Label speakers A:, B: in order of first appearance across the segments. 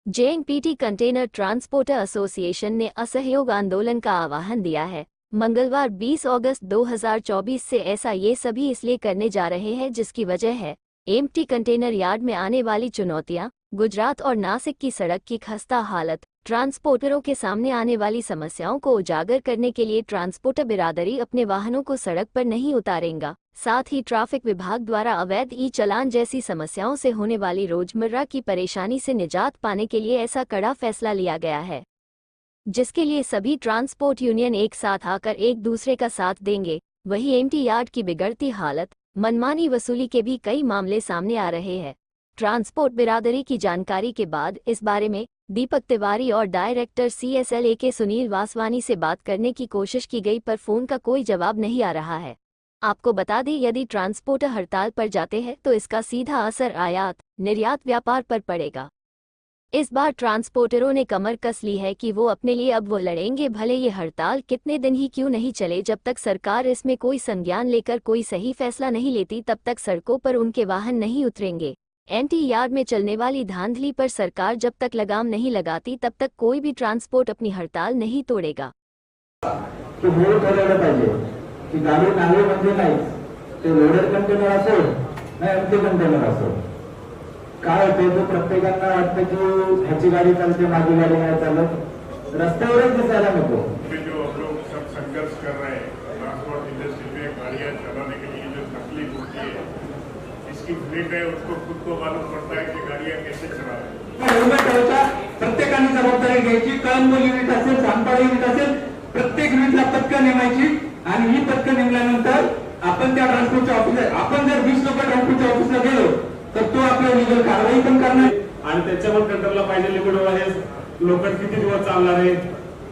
A: JNPT container transporter association ने असहयोग आंदोलन का आह्वान दिया है। मंगलवार 20 अगस्त 2024 से ऐसा ये सभी इसलिए करने जा रहे हैं जिसकी वजह है एम्प्टी कंटेनर यार्ड में आने वाली चुनौतियां, गुजरात और नासिक की सड़क की खस्ता हालत, ट्रांसपोर्टरों के सामने आने वाली समस्याओं को उजागर करने के लिए ट्रांसपोर्टर बिरादरी अपने वाहनों को सड़क पर नहीं उतारेगा। साथ ही ट्रैफिक विभाग द्वारा अवैध ई चालान जैसी समस्याओं से होने वाली रोजमर्रा की परेशानी से निजात पाने के लिए ऐसा कड़ा फैसला लिया गया है, जिसके लिए सभी ट्रांसपोर्ट यूनियन एक साथ आकर एक दूसरे का साथ देंगे। वहीं एम्प्टी यार्ड की बिगड़ती हालत, मनमानी वसूली के भी कई मामले सामने आ रहे हैं। ट्रांसपोर्ट बिरादरी की जानकारी के बाद इस बारे में दीपक तिवारी और डायरेक्टर CSLA के सुनील वासवानी से बात करने की कोशिश की गई पर फोन का कोई जवाब नहीं आ रहा है। आपको बता दें, यदि ट्रांसपोर्टर हड़ताल पर जाते हैं तो इसका सीधा असर आयात निर्यात व्यापार पर पड़ेगा। इस बार ट्रांसपोर्टरों ने कमर कस ली है कि वो अपने लिए अब वो लड़ेंगे, भले ये हड़ताल कितने दिन ही क्यों नहीं चले। जब तक सरकार इसमें कोई संज्ञान लेकर कोई सही फैसला नहीं लेती तब तक सड़कों पर उनके वाहन नहीं उतरेंगे। एम्प्टी यार्ड में चलने वाली धांधली पर सरकार जब तक लगाम नहीं लगाती तब तक कोई भी ट्रांसपोर्ट अपनी हड़ताल नहीं तोड़ेगा।
B: की गाडी नावे म्हणजे नाही ते लोडेड कंटेनर असो ना एम्प्टी कंटेनर असो, काय होते तो प्रत्येकांना वाटतं की ह्याची गाडी चालते माझी गाडी नाही चालत, रस्त्यावरच दिसायला नको।
C: जो हम लोग सब संघर्ष कर रहे हैं ट्रांसपोर्ट इंडस्ट्री में गाड़ियां चलाने के लिए जो तकलीफ होती है, इसकी फ्लीट है उसको खुद को मालूम पड़ता है कि गाड़ियां कैसे चला रहे हैं।
B: प्रत्येकाने जबाबदारी घ्यायची, कळंबोली युनिट असेल, चांदपाड युनिट असेल, प्रत्येक युनिटला पथकं नेमायची आणि ही पथकं नेमल्यानंतर आपण त्या ट्रान्सपोर्टच्या ऑफिसर आपण जर 20 लोक ट्रान्सपोर्टच्या ऑफिसला गेलो तर तो आपल्या लीगल कारवाई पण करणार
C: आणि त्याच्यावर कंट्रोलला पाहिजे लिक्विड आहे, लोकड किती दिवस चालणार आहे,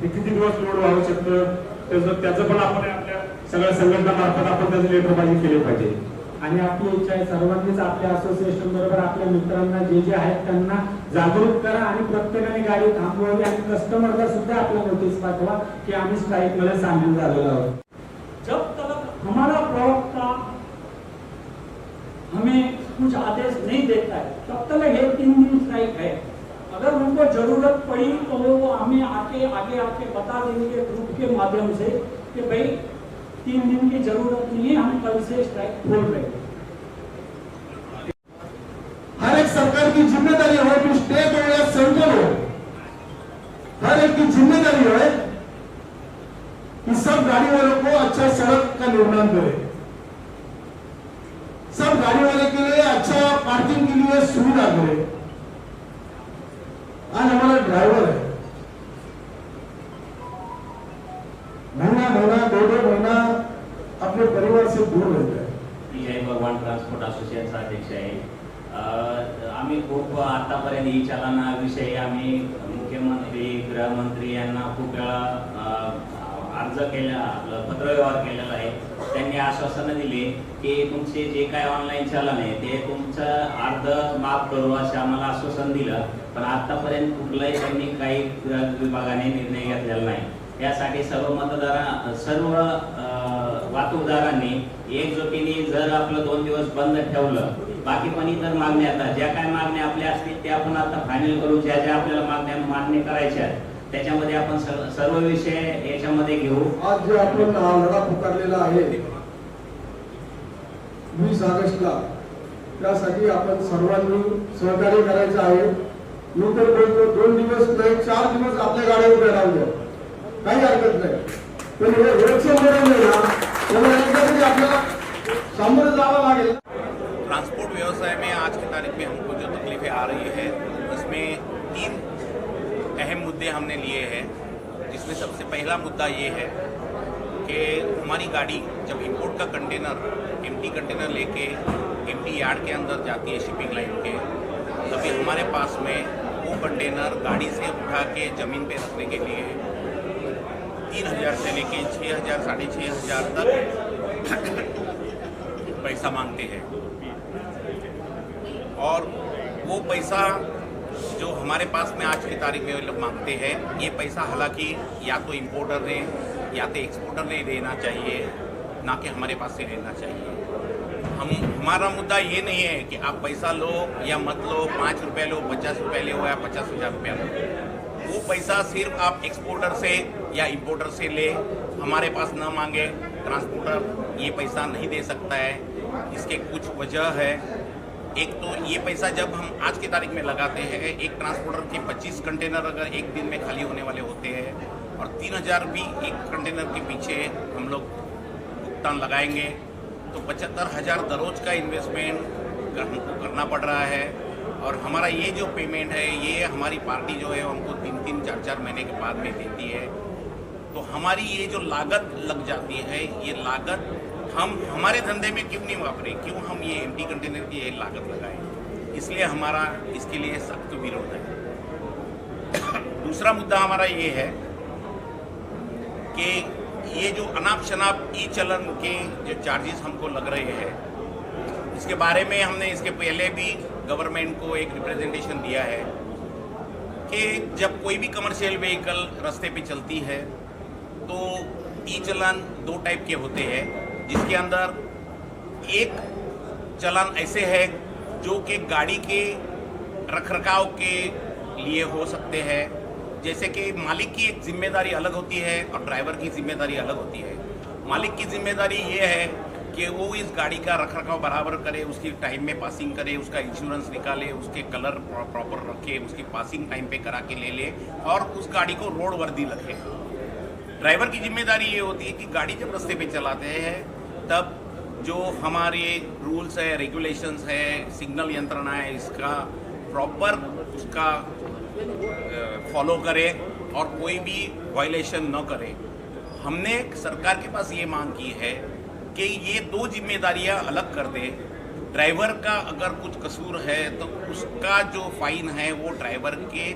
C: किती दिवस लोड वाहू शकतं, त्याचं पण आपण आपल्या सगळ्या संघटनामार्फत आपण त्याचं लेटरबाजी केली पाहिजे।
B: आणि आपली इच्छा आहे सर्वांनीच आपल्या असोसिएशन बरोबर आपल्या मित्रांना जे आहेत त्यांना जागरूक करा आणि प्रत्येकाने गाडी थांबवावी आणि कस्टमरला सुद्धा आपला नोटीस पाठवा की आम्ही स्ट्राइक मध्ये सामील झालेलो आहोत।
D: जब तक हमारा प्रवक्ता हमें कुछ आदेश नहीं देता है तब तक ये 3 दिन स्ट्राइक है। अगर उनको जरूरत पड़ी तो वो हमें आगे आके बता देंगे ग्रुप के माध्यम से कि भाई 3 दिन की जरूरत नहीं है, हम कल से स्ट्राइक खोल रहे हैं।
B: हर एक सरकार की जिम्मेदारी हो कि स्टेट हो या सेंट्रल हो, हर एक की जिम्मेदारी है कि सब गाड़ी वालों को अच्छा सड़क का निर्माण करे, सब गाड़ी वाले के लिए अच्छा पार्किंग के लिए सुविधा करे। आज हमारा ड्राइवर है, महीना 2 महीना अपने परिवार से दूर रहता है।
E: भगवान ट्रान्सपोर्ट असोसिएशनचा अध्यक्ष आहे। आम्ही खूप आतापर्यंत ई चालनाविषयी आम्ही मुख्यमंत्री, गृहमंत्री यांना खूप वेळा अर्ज केला, पत्रव्यवहार केलेला आहे। त्यांनी आश्वासनं दिली की तुमचे जे काय ऑनलाईन चालन आहे ते तुमचं अर्ध माफ करू असं आम्हाला आश्वासन दिलं, पण आतापर्यंत कुठलाही त्यांनी काही विभागाने निर्णय घेतलेला नाही। यासाठी सर्व वाहतूकदारांनी एकजुटीने जर आपलं 2 दिवस बंद ठेवलं, बाकी पण इतर मागण्या आता ज्या काय मागण्या आपल्या असतील त्या आपण आता फायनल करू, ज्या ज्या आपल्याला मागण्या मान्य करायच्या त्याच्यामध्ये आपण सर्व विषय याच्यामध्ये घेऊ।
B: आज जो आपण लढा पुकारलेला आहे 20 ऑगस्टला, त्यासाठी आपण सर्वांनी सहकार्य करायचं आहे। मी तर बोलतो 2 दिवस नाही 4 दिवस आपल्या गाड्या उभ्या राहू द्या, काही हरकत नाही, पण हे रोजचं मरण आहे ना, त्याला एकदा आपल्याला सामोरं जावं लागेल।
F: ट्रांसपोर्ट व्यवसाय में आज की तारीख में हमको जो तकलीफें आ रही है उसमें 3 अहम मुद्दे हमने लिए हैं, जिसमें सबसे पहला मुद्दा ये है कि हमारी गाड़ी जब इंपोर्ट का कंटेनर एम्प्टी कंटेनर लेके एम्प्टी यार्ड के अंदर जाती है शिपिंग लाइन के, तभी हमारे पास में वो कंटेनर गाड़ी से उठा के ज़मीन पे रखने के लिए 3000 से लेके 6000 साढ़े 6000 तक पैसा मांगते हैं। और वो पैसा जो हमारे पास में आज की तारीख में लोग मांगते हैं, ये पैसा हालांकि या तो इंपोर्टर ने या तो एक्सपोर्टर ने देना चाहिए, ना कि हमारे पास से लेना चाहिए। हमारा मुद्दा ये नहीं है कि आप पैसा लो या मत लो, 5 रुपये लो, 50 रुपये लो या 50,000 रुपया लो। वो पैसा सिर्फ आप एक्सपोर्टर से या इंपोर्टर से ले, हमारे पास न मांगे। ट्रांसपोर्टर ये पैसा नहीं दे सकता है। इसके कुछ वजह है। एक तो ये पैसा जब हम आज की तारीख में लगाते हैं, एक ट्रांसपोर्टर के 25 कंटेनर अगर एक दिन में खाली होने वाले होते हैं और 3,000 भी एक कंटेनर के पीछे हम लोग भुगतान लगाएंगे तो 75,000 दररोज का इन्वेस्टमेंट हमको करना पड़ रहा है। और हमारा ये जो पेमेंट है ये हमारी पार्टी जो है हमको 3-3, 4-4 महीने के बाद में देती है। तो हमारी ये जो लागत लग जाती है, ये लागत हम हमारे धंधे में क्यों नहीं वापरें, क्यों हम ये एम्प्टी कंटेनर की ये लागत लगाएं। इसलिए हमारा इसके लिए सख्त विरोध है। दूसरा मुद्दा हमारा ये है कि ये जो अनाप शनाप ई चलन के जो चार्जेस हमको लग रहे हैं, इसके बारे में हमने इसके पहले भी गवर्नमेंट को एक रिप्रेजेंटेशन दिया है कि जब कोई भी कमर्शियल व्हीकल रास्ते पे चलती है तो ई चलन 2 टाइप के होते हैं, जिसके अंदर एक चलन ऐसे है जो कि गाड़ी के रखरखाव के लिए हो सकते हैं, जैसे कि मालिक की एक जिम्मेदारी अलग होती है और ड्राइवर की जिम्मेदारी अलग होती है। मालिक की जिम्मेदारी ये है कि वो इस गाड़ी का रखरखाव बराबर करे, उसकी टाइम में पासिंग करे, उसका इंश्योरेंस निकाले, उसके कलर प्रॉपर रखे, उसकी पासिंग टाइम पे करा के ले ले और उस गाड़ी को रोड वर्दी रखे। ड्राइवर की जिम्मेदारी ये होती है कि गाड़ी जब रास्ते पे चलाते हैं तब जो हमारे रूल्स है, रेगुलेशंस है, सिग्नल यंत्रणा है, इसका प्रॉपर उसका फॉलो करे और कोई भी वायलेशन न करे। हमने सरकार के पास ये मांग की है कि ये 2 जिम्मेदारियां अलग कर दे। ड्राइवर का अगर कुछ कसूर है तो उसका जो फाइन है वो ड्राइवर के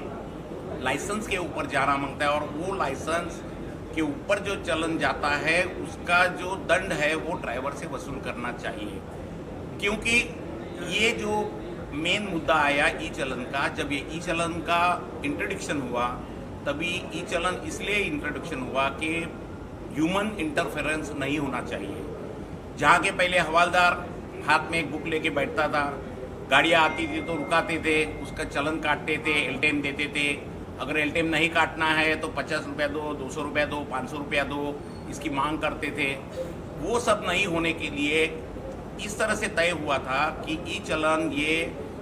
F: लाइसेंस के ऊपर जाना मांगता है और वो लाइसेंस के ऊपर जो चलन जाता है उसका जो दंड है वो ड्राइवर से वसूल करना चाहिए। क्योंकि ये जो मेन मुद्दा आया ई चलन का, जब ये ई चलन का इंट्रोडक्शन हुआ तभी ई चलन इसलिए इंट्रोडक्शन हुआ कि ह्यूमन इंटरफेरेंस नहीं होना चाहिए। जहाँ के पहले हवालदार हाथ में एक बुक लेके बैठता था, गाड़ियाँ आती थी तो रुकाते थे, उसका चलन काटते थे, एलटेम देते थे। अगर एलटेम नहीं काटना है तो 50 रुपया दो, 200 रुपया दो, 500 रुपया दो, इसकी मांग करते थे। वो सब नहीं होने के लिए इस तरह से तय हुआ था कि ई चलन ये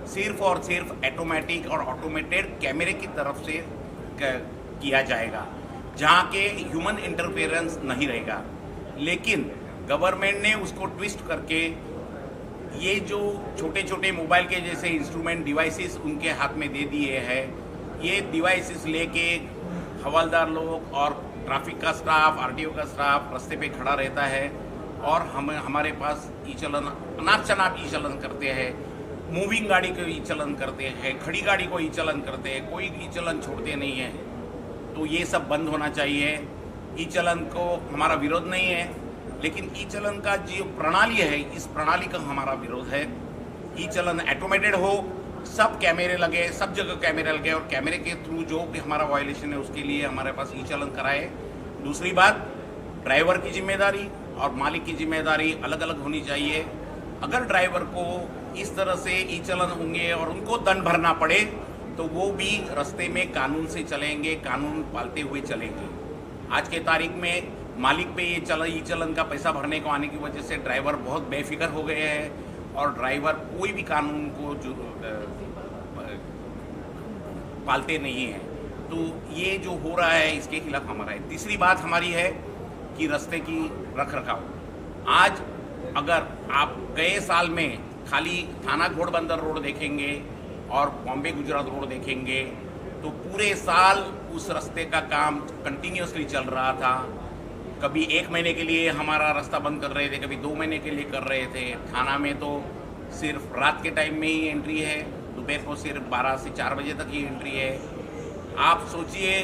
F: सिर्फ और सिर्फ ऑटोमेटिक और ऑटोमेटेड कैमरे की तरफ से किया जाएगा, जहाँ के ह्यूमन इंटरफेरेंस नहीं रहेगा। लेकिन गवर्नमेंट ने उसको ट्विस्ट करके ये जो छोटे छोटे मोबाइल के जैसे इंस्ट्रूमेंट डिवाइसेस उनके हाथ में दे दिए हैं। ये डिवाइसेस लेके हवलदार लोग और ट्रैफिक का स्टाफ, आरटीओ का स्टाफ रास्ते पे खड़ा रहता है और हमारे पास ई चलन अनाप शनाप ई चलन करते हैं। मूविंग गाड़ी को ई चलन करते हैं, खड़ी गाड़ी को ई चलन करते हैं, कोई ई चलन छोड़ते नहीं है। तो ये सब बंद होना चाहिए। ई चलन को हमारा विरोध नहीं है, लेकिन ई चलन का जो प्रणाली है, इस प्रणाली का हमारा विरोध है। ई चलन ऑटोमेटेड हो, सब कैमरे लगे, सब जगह कैमरे लगे और कैमरे के थ्रू जो भी हमारा वायलेशन है उसके लिए हमारे पास ई चलन कराए। दूसरी बात, ड्राइवर की जिम्मेदारी और मालिक की जिम्मेदारी अलग अलग होनी चाहिए। अगर ड्राइवर को इस तरह से ई चलन होंगे और उनको दंड भरना पड़े तो वो भी रास्ते में कानून से चलेंगे, कानून पालते हुए चलेंगे। आज के तारीख में मालिक पे ये ई चलन का पैसा भरने को आने की वजह से ड्राइवर बहुत बेफिक्र हो गए हैं और ड्राइवर कोई भी कानून को जो पालते नहीं हैं। तो ये जो हो रहा है इसके खिलाफ हमारा है। तीसरी बात हमारी है कि रास्ते की रखरखाव। आज अगर आप गए साल में खाली थाना घोड़बंदर रोड देखेंगे और बॉम्बे गुजरात रोड देखेंगे तो पूरे साल उस रास्ते का काम कंटिन्यूसली चल रहा था। कभी 1 महीने के लिए हमारा रास्ता बंद कर रहे थे, कभी 2 महीने के लिए कर रहे थे। थाना में तो सिर्फ रात के टाइम में ही एंट्री है, दोपहर को सिर्फ 12 से 4 बजे तक ही एंट्री है। आप सोचिए,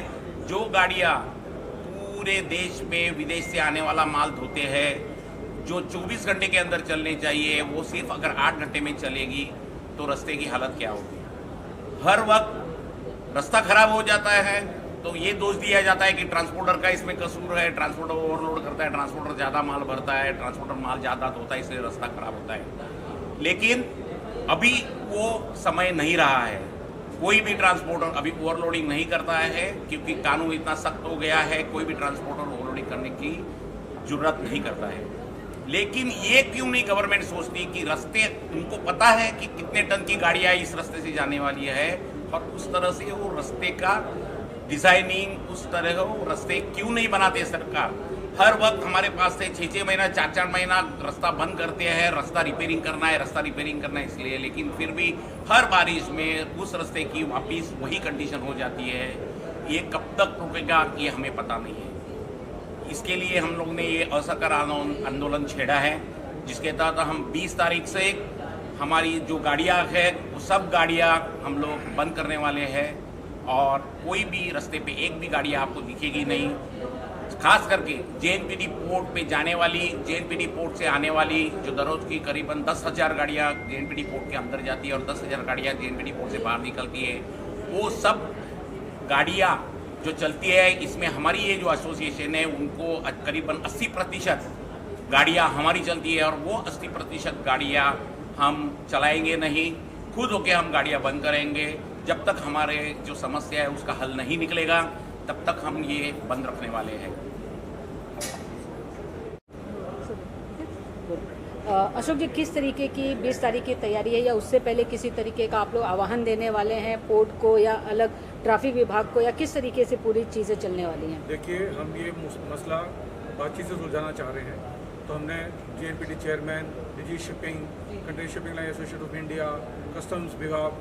F: जो गाड़ियाँ पूरे देश में विदेश से आने वाला माल धोते हैं, जो 24 घंटे के अंदर चलने चाहिए, वो सिर्फ अगर 8 घंटे में चलेगी तो रास्ते की हालत क्या होगी। हर वक्त रास्ता खराब हो जाता है, तो ये दोष दिया जाता है कि ट्रांसपोर्टर का इसमें कसूर है, ट्रांसपोर्टर ओवरलोड करता है, ट्रांसपोर्टर ज़्यादा माल भरता है, ट्रांसपोर्टर माल ज़्यादा धोता है, इसलिए रास्ता खराब होता है। लेकिन अभी वो समय नहीं रहा है। कोई भी ट्रांसपोर्टर अभी ओवरलोडिंग नहीं करता है, क्योंकि कानून इतना सख्त हो गया है, कोई भी ट्रांसपोर्टर ओवरलोडिंग करने की जरूरत नहीं करता है। लेकिन ये क्यों नहीं गवर्नमेंट सोचती कि रास्ते, उनको पता है कि कितने टन की गाड़ियाँ इस रास्ते से जाने वाली है, और उस तरह से वो रास्ते का डिजाइनिंग, उस तरह वो रास्ते क्यों नहीं बनाते सरकार। हर वक्त हमारे पास से 6-6 महीना 4-4 महीना रास्ता बंद करते हैं, रास्ता रिपेयरिंग करना है इसलिए, लेकिन फिर भी हर बारिश में उस रास्ते की वापिस वही कंडीशन हो जाती है। ये कब तक रुकेगा ये हमें पता नहीं है। इसके लिए हम लोग ने ये असहकार आंदोलन छेड़ा है, जिसके तहत हम 20 तारीख से हमारी जो गाड़ियाँ है वो सब गाड़ियाँ हम लोग बंद करने वाले हैं, और कोई भी रास्ते पे एक भी गाड़ी आपको दिखेगी नहीं। खास करके JNPT पोर्ट पे जाने वाली, JNPT पोर्ट से आने वाली जो दररोज की करीबन 10,000 गाड़ियाँ JNPT पोर्ट के अंदर जाती है और 10,000 गाड़ियाँ JNPT पोर्ट से बाहर निकलती है, वो सब गाड़ियाँ जो चलती है, इसमें हमारी ये जो एसोसिएशन है उनको करीबन 80% गाड़ियाँ हमारी चलती है, और वो 80% गाड़ियाँ हम चलाएंगे नहीं, खुद होके हम गाड़ियाँ बंद करेंगे। जब तक हमारे जो समस्या है उसका हल नहीं निकलेगा, तब तक हम ये बंद रखने वाले हैं।
G: अशोक जी, किस तरीके की 20 तारीख की तैयारी है, या उससे पहले किसी तरीके का आप लोग आह्वान देने वाले हैं पोर्ट को या अलग ट्रैफिक विभाग को, या किस तरीके से पूरी चीज़ें चलने वाली हैं?
H: देखिए, हम ये मसला बातचीत से सुलझाना चाह रहे हैं, तो हमने JNPT chairman, DG shipping, container shipping line association of India, customs विभाग,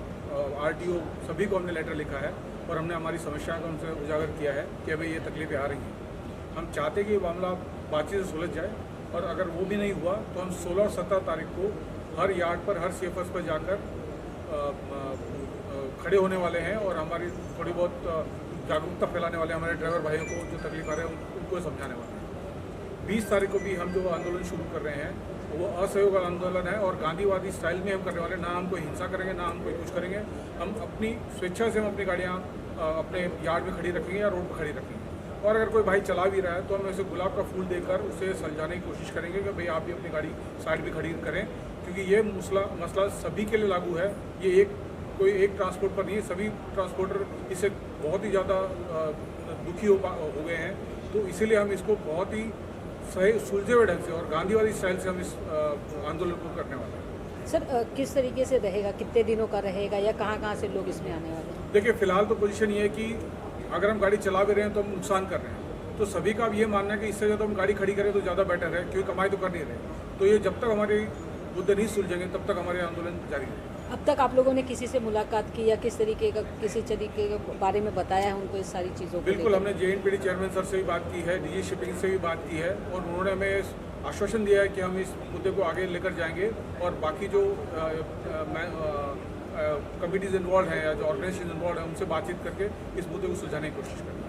H: RTO सभी को हमने लेटर लिखा है, और हमने हमारी समस्या को उनसे उजागर किया है कि हमें ये तकलीफें आ रही हैं। हम चाहते हैं कि मामला बातचीत से सुलझ जाए, और अगर वो भी नहीं हुआ तो हम 16 और 17 तारीख को हर यार्ड पर, हर CFS पर जाकर खड़े होने वाले हैं, और हमारी थोड़ी बहुत जागरूकता फैलाने वाले हैं, हमारे ड्राइवर भाइयों को जो तकलीफ आ रहे हैं उनको समझाने वाले हैं। 20 तारीख को भी हम जो आंदोलन शुरू कर रहे हैं वो असहयोग आंदोलन है, और गांधीवादी स्टाइल में हम करने वाले, ना हम कोई हिंसा करेंगे, ना हम कोई कुछ करेंगे। हम अपनी स्वेच्छा से हम अपनी गाड़ियाँ अपने यार्ड में खड़ी रखेंगे या रोड पर खड़ी रखेंगे, और अगर कोई भाई चला भी रहा है तो हम ऐसे गुलाब का फूल देकर उसे सुलझाने की कोशिश करेंगे कि भाई आप भी अपनी गाड़ी साइड पर खड़ी करें, क्योंकि ये मसला सभी के लिए लागू है। ये कोई एक ट्रांसपोर्ट पर नहीं है, सभी ट्रांसपोर्टर इससे बहुत ही ज़्यादा दुखी हो गए हैं। तो इसीलिए हम इसको बहुत ही सही सुलझे हुए ढंग से और गांधीवादी स्टाइल से हम इस आंदोलन को करने वाले हैं।
G: सर, किस तरीके से रहेगा, कितने दिनों का रहेगा, या कहाँ से लोग इसमें आने वाले हैं?
H: देखिए, फिलहाल तो पोजीशन ये है कि अगर हम गाड़ी चला भी रहे हैं तो हम नुकसान कर रहे हैं, तो सभी का अब ये मानना है कि इससे ज़्यादा हम गाड़ी खड़ी करें तो ज़्यादा बेटर है, क्योंकि कमाई तो कर नहीं रहे। तो ये जब तक हमारे मुद्दे नहीं सुलझेंगे तब तक हमारे आंदोलन जारी रहेगा।
G: अब तक आप लोगों ने किसी से मुलाकात की, या किस तरीके का किसी तरीके के बारे में बताया है उनको इस सारी चीज़ों को?
H: बिल्कुल, हमने JNPT चेयरमैन सर से भी बात की है, DG शिपिंग से भी बात की है, और उन्होंने हमें आश्वासन दिया है कि हम इस मुद्दे को आगे लेकर जाएंगे, और बाकी जो कमिटीज़ इन्वॉल्व हैं या जो ऑर्गेनाइजेशन इन्वॉल्व हैं उनसे बातचीत करके इस मुद्दे को सुलझाने की कोशिश करेंगे।